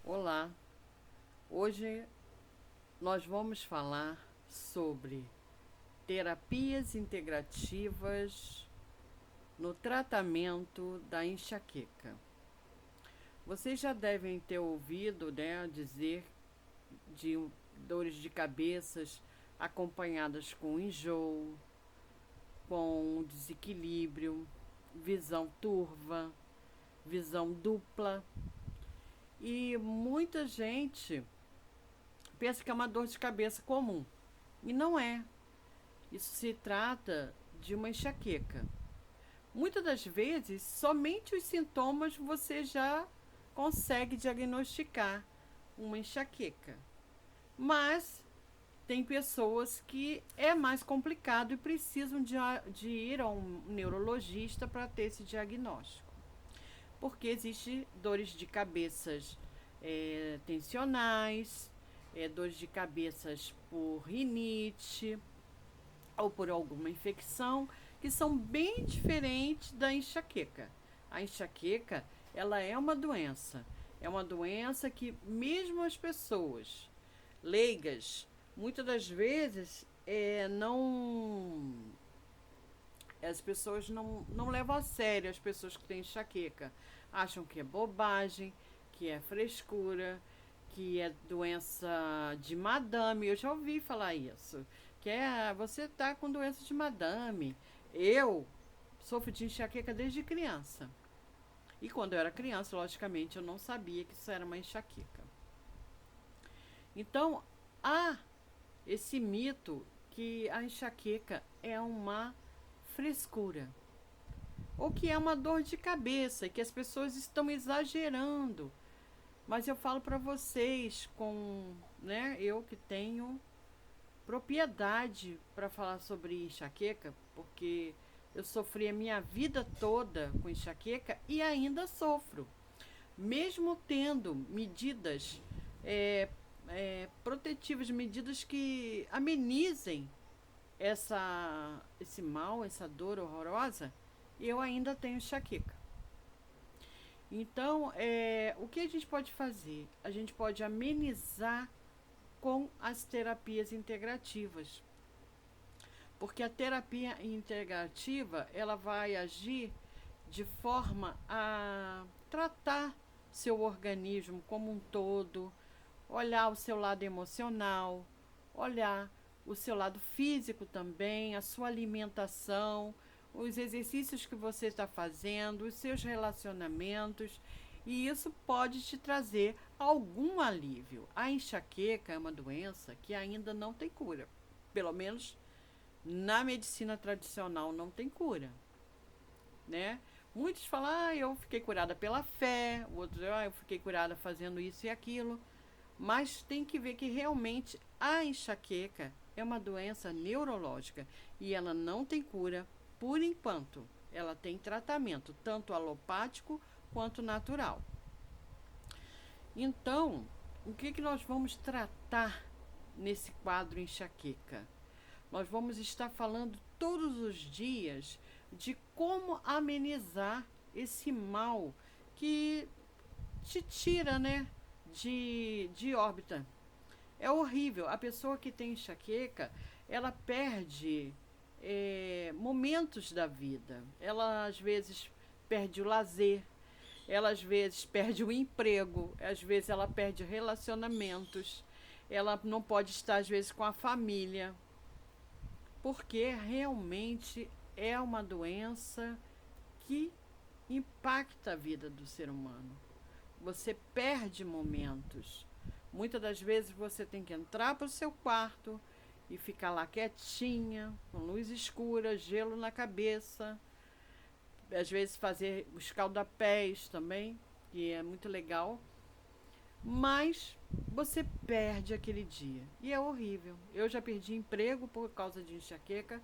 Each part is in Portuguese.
Olá, hoje nós vamos falar sobre terapias integrativas no tratamento da enxaqueca. Vocês já devem ter ouvido, dizer de dores de cabeças acompanhadas com enjoo, com desequilíbrio, visão turva, visão dupla. E muita gente pensa que é uma dor de cabeça comum. E não é. Isso se trata de uma enxaqueca. Muitas das vezes, somente os sintomas você já consegue diagnosticar uma enxaqueca. Mas tem pessoas que é mais complicado e precisam de ir a um neurologista para ter esse diagnóstico. Porque existe dores de cabeças tensionais, dores de cabeças por rinite ou por alguma infecção, que são bem diferentes da enxaqueca. A enxaqueca, ela é uma doença que mesmo as pessoas leigas, muitas das vezes não as pessoas não levam a sério as pessoas que têm enxaqueca. Acham que é bobagem, que é frescura, que é doença de madame. Eu já ouvi falar isso. Que você tá com doença de madame. Eu sofro de enxaqueca desde criança. E quando eu era criança, logicamente, eu não sabia que isso era uma enxaqueca. Então, há esse mito que a enxaqueca é uma frescura, ou que é uma dor de cabeça, que as pessoas estão exagerando. Mas eu falo para vocês, eu que tenho propriedade para falar sobre enxaqueca, porque eu sofri a minha vida toda com enxaqueca e ainda sofro. Mesmo tendo medidas protetivas, medidas que amenizem esse mal, essa dor horrorosa, eu ainda tenho enxaqueca. Então, o que a gente pode fazer? A gente pode amenizar com as terapias integrativas. Porque a terapia integrativa, ela vai agir de forma a tratar seu organismo como um todo, olhar o seu lado emocional, olhar o seu lado físico também, a sua alimentação, os exercícios que você está fazendo, os seus relacionamentos, e isso pode te trazer algum alívio. A enxaqueca é uma doença que ainda não tem cura, pelo menos na medicina tradicional não tem cura, né? Muitos falam, eu fiquei curada pela fé, outros, eu fiquei curada fazendo isso e aquilo. Mas tem que ver que realmente a enxaqueca é uma doença neurológica e ela não tem cura por enquanto. Ela tem tratamento, tanto alopático quanto natural. Então, o que nós vamos tratar nesse quadro enxaqueca? Nós vamos estar falando todos os dias de como amenizar esse mal que te tira, de órbita. É horrível. A pessoa que tem enxaqueca, ela perde momentos da vida. Ela às vezes perde o lazer, ela às vezes perde o emprego, às vezes ela perde relacionamentos, ela não pode estar às vezes com a família, porque realmente é uma doença que impacta a vida do ser humano. Você perde momentos. Muitas das vezes você tem que entrar para o seu quarto e ficar lá quietinha, com luz escura, gelo na cabeça. Às vezes fazer os escaldapés também, que é muito legal. Mas você perde aquele dia. E é horrível. Eu já perdi emprego por causa de enxaqueca.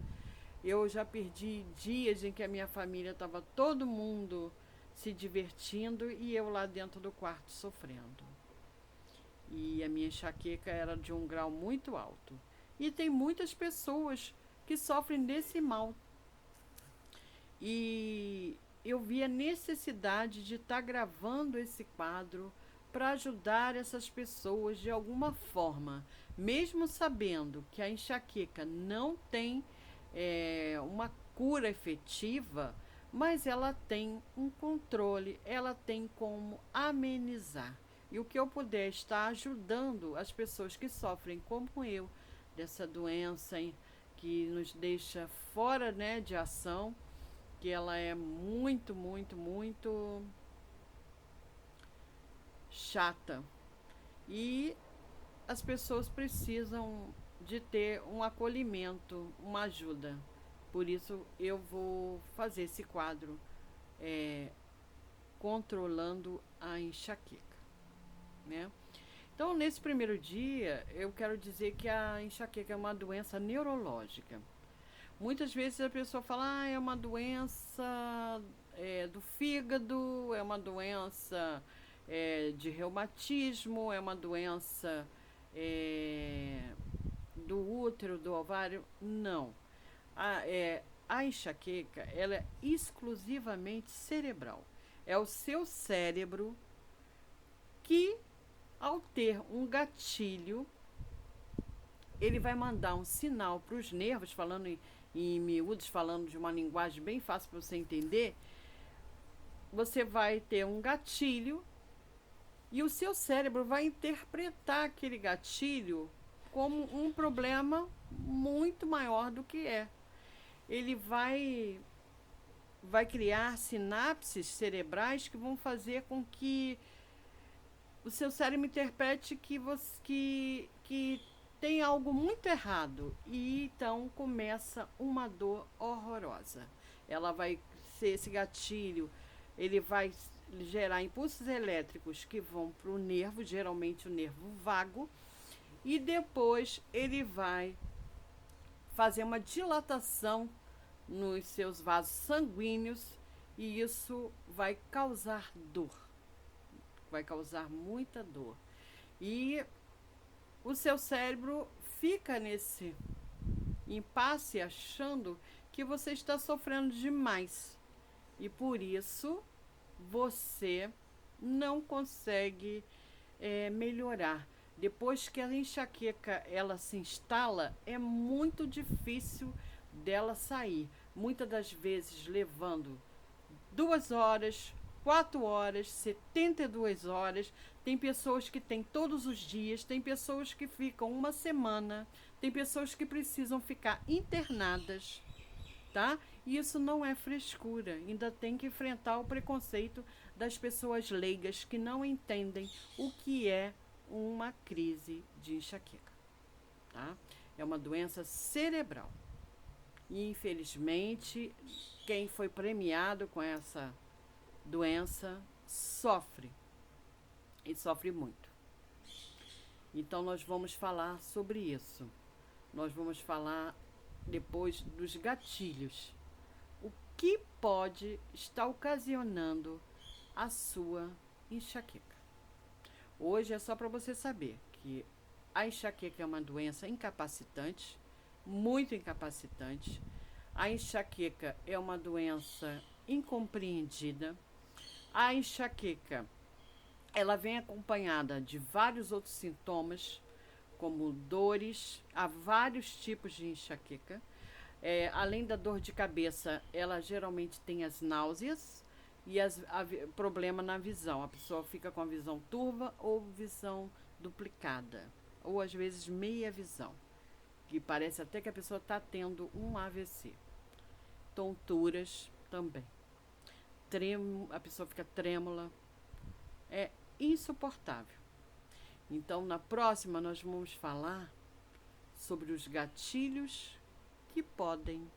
Eu já perdi dias em que a minha família estava todo mundo se divertindo e eu lá dentro do quarto sofrendo. E a minha enxaqueca era de um grau muito alto. E tem muitas pessoas que sofrem desse mal. E eu vi a necessidade de estar gravando esse quadro para ajudar essas pessoas de alguma forma, mesmo sabendo que a enxaqueca não tem uma cura efetiva, mas ela tem um controle, ela tem como amenizar. E o que eu puder estar ajudando as pessoas que sofrem, como eu, dessa doença que nos deixa fora, né, de ação, que ela é muito, muito, muito chata. E as pessoas precisam de ter um acolhimento, uma ajuda. Por isso eu vou fazer esse quadro é, controlando a enxaqueca, né? Então, nesse primeiro dia, eu quero dizer que a enxaqueca é uma doença neurológica. Muitas vezes a pessoa fala, é uma doença do fígado, é uma doença de reumatismo, é uma doença é, do útero, do ovário. Não. A enxaqueca, ela é exclusivamente cerebral. É o seu cérebro que, ao ter um gatilho, ele vai mandar um sinal para os nervos, falando em miúdos, falando de uma linguagem bem fácil para você entender. Você vai ter um gatilho e o seu cérebro vai interpretar aquele gatilho como um problema muito maior do que é. Ele vai criar sinapses cerebrais que vão fazer com que o seu cérebro interprete que tem algo muito errado. E então começa uma dor horrorosa. Ela vai ser esse gatilho, ele vai gerar impulsos elétricos que vão para o nervo, geralmente o nervo vago, e depois ele vai fazer uma dilatação nos seus vasos sanguíneos e isso vai causar dor, vai causar muita dor. E o seu cérebro fica nesse impasse achando que você está sofrendo demais e por isso você não consegue melhorar. Depois que a enxaqueca ela se instala, é muito difícil dela sair. Muitas das vezes levando 2 horas, 4 horas, 72 horas. Tem pessoas que têm todos os dias, tem pessoas que ficam uma semana, tem pessoas que precisam ficar internadas, tá? E isso não é frescura, ainda tem que enfrentar o preconceito das pessoas leigas que não entendem o que é uma crise de enxaqueca, tá? É uma doença cerebral. E infelizmente, quem foi premiado com essa doença sofre. E sofre muito. Então nós vamos falar sobre isso. Nós vamos falar depois dos gatilhos. O que pode estar ocasionando a sua enxaqueca? Hoje é só para você saber que a enxaqueca é uma doença incapacitante, muito incapacitante. A enxaqueca é uma doença incompreendida. A enxaqueca, ela vem acompanhada de vários outros sintomas, como dores, há vários tipos de enxaqueca. Além da dor de cabeça, ela geralmente tem as náuseas e problema na visão. A pessoa fica com a visão turva ou visão duplicada, ou às vezes meia visão, que parece até que a pessoa está tendo um AVC. Tonturas também. A pessoa fica trêmula. É insuportável. Então, na próxima, nós vamos falar sobre os gatilhos que podem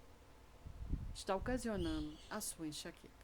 estar ocasionando a sua enxaqueca.